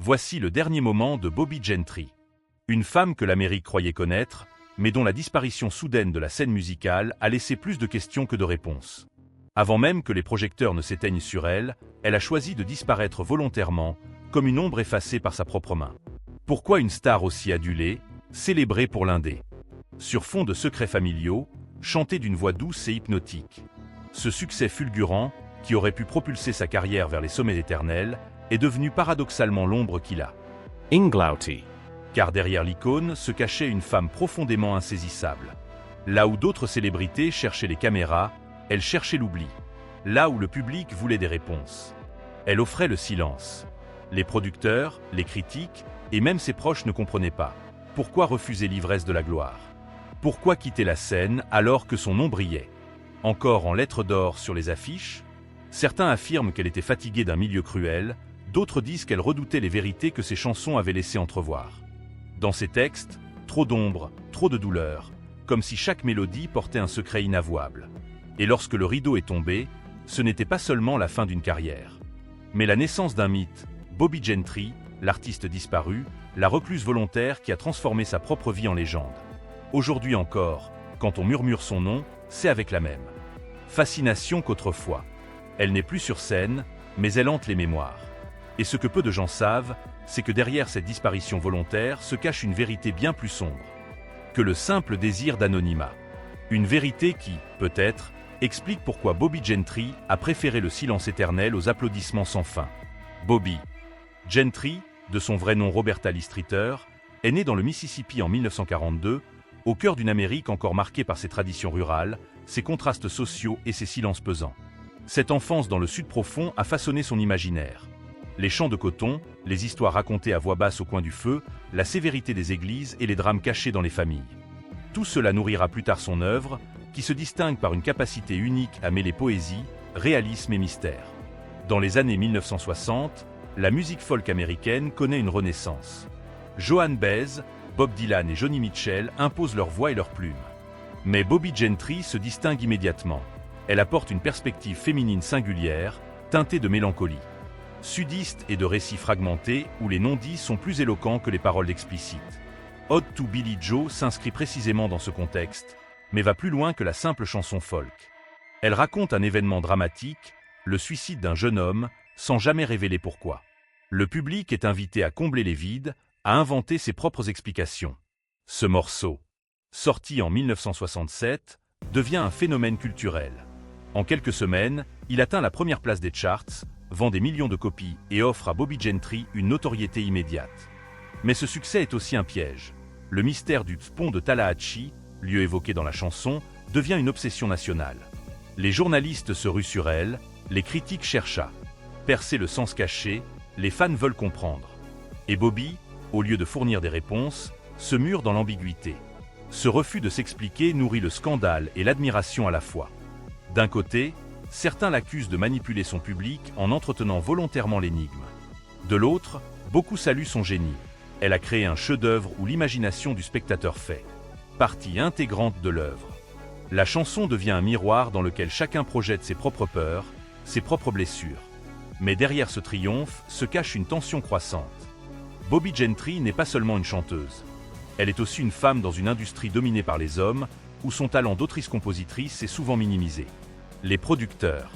Voici le dernier moment de Bobbie Gentry. Une femme que l'Amérique croyait connaître, mais dont la disparition soudaine de la scène musicale a laissé plus de questions que de réponses. Avant même que les projecteurs ne s'éteignent sur elle, elle a choisi de disparaître volontairement, comme une ombre effacée par sa propre main. Pourquoi une star aussi adulée, célébrée pour l'indé? Sur fond de secrets familiaux, chantée d'une voix douce et hypnotique. Ce succès fulgurant, qui aurait pu propulser sa carrière vers les sommets éternels, est devenu paradoxalement l'ombre qu'il a. Inglauti. Car derrière l'icône se cachait une femme profondément insaisissable. Là où d'autres célébrités cherchaient les caméras, elle cherchait l'oubli. Là où le public voulait des réponses, elle offrait le silence. Les producteurs, les critiques, et même ses proches ne comprenaient pas. Pourquoi refuser l'ivresse de la gloire? Pourquoi quitter la scène alors que son nom brillait? Encore en lettres d'or sur les affiches? Certains affirment qu'elle était fatiguée d'un milieu cruel, d'autres disent qu'elle redoutait les vérités que ses chansons avaient laissé entrevoir. Dans ses textes, trop d'ombre, trop de douleur, comme si chaque mélodie portait un secret inavouable. Et lorsque le rideau est tombé, ce n'était pas seulement la fin d'une carrière, mais la naissance d'un mythe, Bobbie Gentry, l'artiste disparu, la recluse volontaire qui a transformé sa propre vie en légende. Aujourd'hui encore, quand on murmure son nom, c'est avec la même fascination qu'autrefois. Elle n'est plus sur scène, mais elle hante les mémoires. Et ce que peu de gens savent, c'est que derrière cette disparition volontaire se cache une vérité bien plus sombre que le simple désir d'anonymat. Une vérité qui, peut-être, explique pourquoi Bobbie Gentry a préféré le silence éternel aux applaudissements sans fin. Bobbie Gentry, de son vrai nom Roberta Lee Streeter, est née dans le Mississippi en 1942, au cœur d'une Amérique encore marquée par ses traditions rurales, ses contrastes sociaux et ses silences pesants. Cette enfance dans le sud profond a façonné son imaginaire. Les champs de coton, les histoires racontées à voix basse au coin du feu, la sévérité des églises et les drames cachés dans les familles. Tout cela nourrira plus tard son œuvre, qui se distingue par une capacité unique à mêler poésie, réalisme et mystère. Dans les années 1960, la musique folk américaine connaît une renaissance. Joan Baez, Bob Dylan et Joni Mitchell imposent leur voix et leurs plumes. Mais Bobbie Gentry se distingue immédiatement. Elle apporte une perspective féminine singulière, teintée de mélancolie. Sudiste et de récits fragmentés où les non-dits sont plus éloquents que les paroles explicites. Ode to Billie Joe s'inscrit précisément dans ce contexte, mais va plus loin que la simple chanson folk. Elle raconte un événement dramatique, le suicide d'un jeune homme, sans jamais révéler pourquoi. Le public est invité à combler les vides, à inventer ses propres explications. Ce morceau, sorti en 1967, devient un phénomène culturel. En quelques semaines, il atteint la première place des charts, vend des millions de copies et offre à Bobbie Gentry une notoriété immédiate. Mais ce succès est aussi un piège. Le mystère du pont de Tallahatchie, lieu évoqué dans la chanson, devient une obsession nationale. Les journalistes se ruent sur elle, les critiques cherchent à percer le sens caché, les fans veulent comprendre. Et Bobbie, au lieu de fournir des réponses, se mure dans l'ambiguïté. Ce refus de s'expliquer nourrit le scandale et l'admiration à la fois. D'un côté, certains l'accusent de manipuler son public en entretenant volontairement l'énigme. De l'autre, beaucoup saluent son génie. Elle a créé un chef-d'œuvre où l'imagination du spectateur fait partie intégrante de l'œuvre. La chanson devient un miroir dans lequel chacun projette ses propres peurs, ses propres blessures. Mais derrière ce triomphe se cache une tension croissante. Bobbie Gentry n'est pas seulement une chanteuse. Elle est aussi une femme dans une industrie dominée par les hommes, où son talent d'autrice-compositrice est souvent minimisé. Les producteurs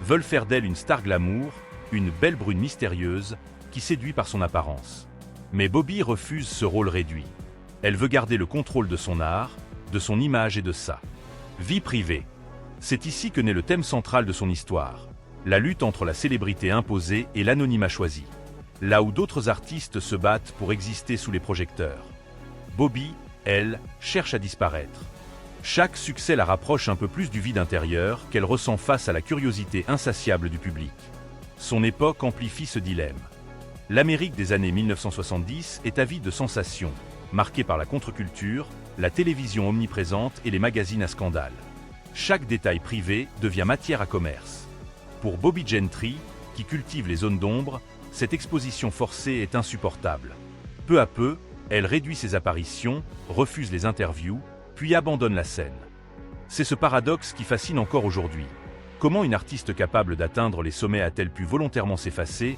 veulent faire d'elle une star glamour, une belle brune mystérieuse, qui séduit par son apparence. Mais Bobbie refuse ce rôle réduit. Elle veut garder le contrôle de son art, de son image et de sa vie privée. C'est ici que naît le thème central de son histoire, la lutte entre la célébrité imposée et l'anonymat choisi. Là où d'autres artistes se battent pour exister sous les projecteurs, Bobbie, elle, cherche à disparaître. Chaque succès la rapproche un peu plus du vide intérieur qu'elle ressent face à la curiosité insatiable du public. Son époque amplifie ce dilemme. L'Amérique des années 1970 est avide de sensations, marquée par la contre-culture, la télévision omniprésente et les magazines à scandale. Chaque détail privé devient matière à commerce. Pour Bobbie Gentry, qui cultive les zones d'ombre, cette exposition forcée est insupportable. Peu à peu, elle réduit ses apparitions, refuse les interviews, puis abandonne la scène. C'est ce paradoxe qui fascine encore aujourd'hui. Comment une artiste capable d'atteindre les sommets a-t-elle pu volontairement s'effacer,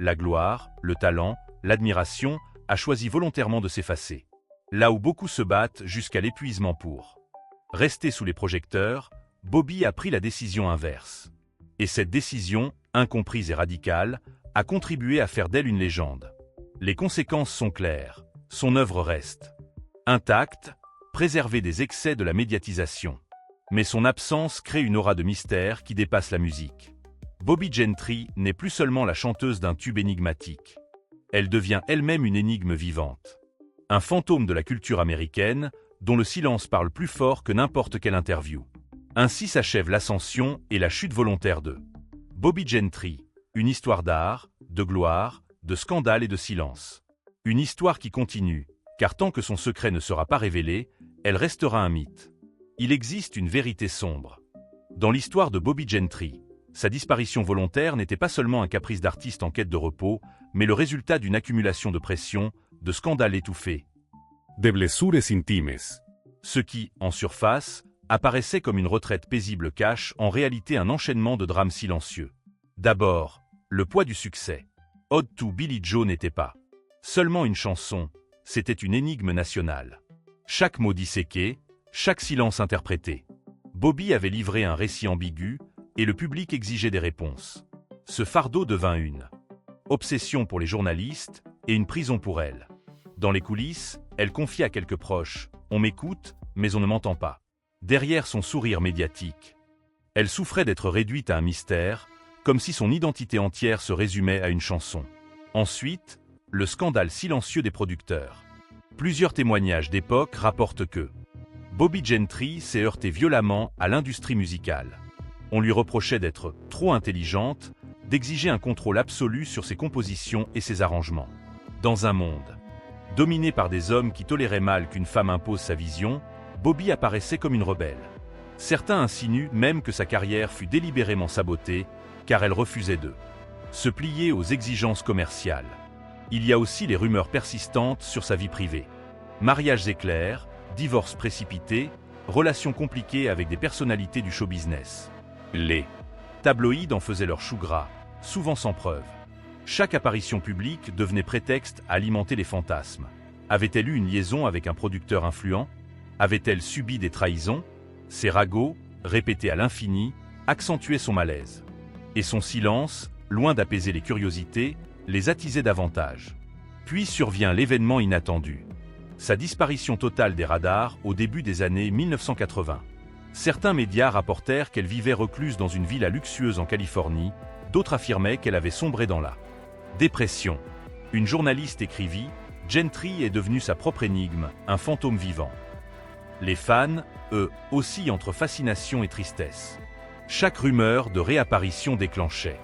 la gloire, le talent, l'admiration, a choisi volontairement de s'effacer. Là où beaucoup se battent jusqu'à l'épuisement pour rester sous les projecteurs, Bobby a pris la décision inverse. Et cette décision, incomprise et radicale, a contribué à faire d'elle une légende. Les conséquences sont claires. Son œuvre reste intacte, préservée des excès de la médiatisation. Mais son absence crée une aura de mystère qui dépasse la musique. Bobbie Gentry n'est plus seulement la chanteuse d'un tube énigmatique. Elle devient elle-même une énigme vivante. Un fantôme de la culture américaine, dont le silence parle plus fort que n'importe quelle interview. Ainsi s'achève l'ascension et la chute volontaire de Bobbie Gentry, une histoire d'art, de gloire, de scandale et de silence. Une histoire qui continue, car tant que son secret ne sera pas révélé, elle restera un mythe. Il existe une vérité sombre. Dans l'histoire de Bobbie Gentry, sa disparition volontaire n'était pas seulement un caprice d'artiste en quête de repos, mais le résultat d'une accumulation de pression, de scandales étouffés. De blessures intimes. Ce qui, en surface, apparaissait comme une retraite paisible cache en réalité un enchaînement de drames silencieux. D'abord, le poids du succès. Ode to Billie Joe n'était pas seulement une chanson, c'était une énigme nationale. Chaque mot disséqué, chaque silence interprété. Bobbie avait livré un récit ambigu, et le public exigeait des réponses. Ce fardeau devint une obsession pour les journalistes et une prison pour elle. Dans les coulisses, elle confiait à quelques proches « On m'écoute, mais on ne m'entend pas ». Derrière son sourire médiatique, elle souffrait d'être réduite à un mystère, comme si son identité entière se résumait à une chanson. Ensuite, le scandale silencieux des producteurs. Plusieurs témoignages d'époque rapportent que Bobbie Gentry s'est heurtée violemment à l'industrie musicale. On lui reprochait d'être trop intelligente, d'exiger un contrôle absolu sur ses compositions et ses arrangements. Dans un monde dominé par des hommes qui toléraient mal qu'une femme impose sa vision, Bobbie apparaissait comme une rebelle. Certains insinuent même que sa carrière fut délibérément sabotée, car elle refusait de se plier aux exigences commerciales. Il y a aussi les rumeurs persistantes sur sa vie privée. Mariages éclairs, divorces précipités, relations compliquées avec des personnalités du show business. Les tabloïds en faisaient leur chou gras, souvent sans preuve. Chaque apparition publique devenait prétexte à alimenter les fantasmes. Avait-elle eu une liaison avec un producteur influent? Avait-elle subi des trahisons? Ses ragots, répétés à l'infini, accentuaient son malaise. Et son silence, loin d'apaiser les curiosités, les attisait davantage. Puis survient l'événement inattendu. Sa disparition totale des radars au début des années 1980. Certains médias rapportèrent qu'elle vivait recluse dans une villa luxueuse en Californie, d'autres affirmaient qu'elle avait sombré dans la dépression. Une journaliste écrivit « Gentry est devenue sa propre énigme, un fantôme vivant ». Les fans, eux, oscillent entre fascination et tristesse. Chaque rumeur de réapparition déclenchait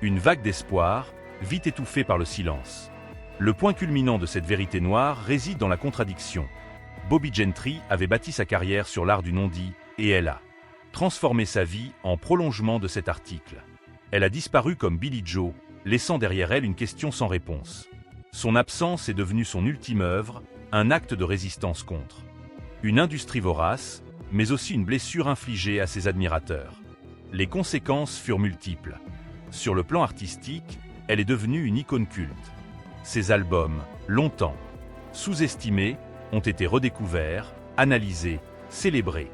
une vague d'espoir, vite étouffée par le silence. Le point culminant de cette vérité noire réside dans la contradiction. Bobbie Gentry avait bâti sa carrière sur l'art du non-dit, et elle a transformé sa vie en prolongement de cet article. Elle a disparu comme Billie Joe, laissant derrière elle une question sans réponse. Son absence est devenue son ultime œuvre, un acte de résistance contre une industrie vorace, mais aussi une blessure infligée à ses admirateurs. Les conséquences furent multiples. Sur le plan artistique, elle est devenue une icône culte. Ses albums, longtemps sous-estimés, ont été redécouverts, analysés, célébrés.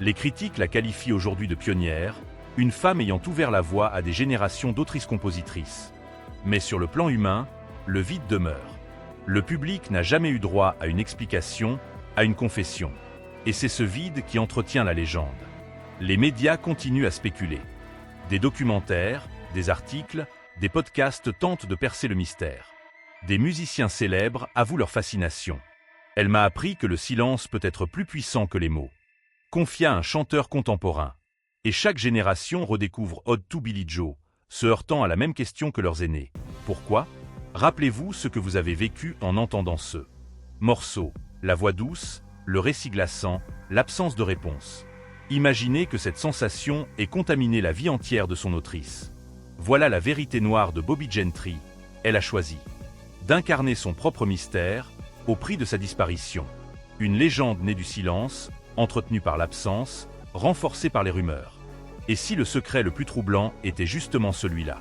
Les critiques la qualifient aujourd'hui de pionnière, une femme ayant ouvert la voie à des générations d'autrices-compositrices. Mais sur le plan humain, le vide demeure. Le public n'a jamais eu droit à une explication, à une confession. Et c'est ce vide qui entretient la légende. Les médias continuent à spéculer. Des documentaires, des articles, des podcasts tentent de percer le mystère. Des musiciens célèbres avouent leur fascination. Elle m'a appris que le silence peut être plus puissant que les mots. Confia un chanteur contemporain. Et chaque génération redécouvre Ode to Billie Joe, se heurtant à la même question que leurs aînés. Pourquoi? Rappelez-vous ce que vous avez vécu en entendant ce morceau, la voix douce, le récit glaçant, l'absence de réponse. Imaginez que cette sensation ait contaminé la vie entière de son autrice. Voilà la vérité noire de Bobbie Gentry. Elle a choisi d'incarner son propre mystère au prix de sa disparition. Une légende née du silence, entretenue par l'absence, renforcée par les rumeurs. Et si le secret le plus troublant était justement celui-là?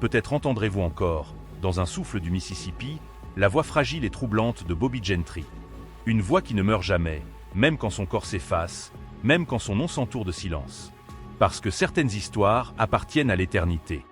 peut-être entendrez-vous encore, dans un souffle du Mississippi, la voix fragile et troublante de Bobby Gentry. Une voix qui ne meurt jamais, même quand son corps s'efface, même quand son nom s'entoure de silence. Parce que certaines histoires appartiennent à l'éternité.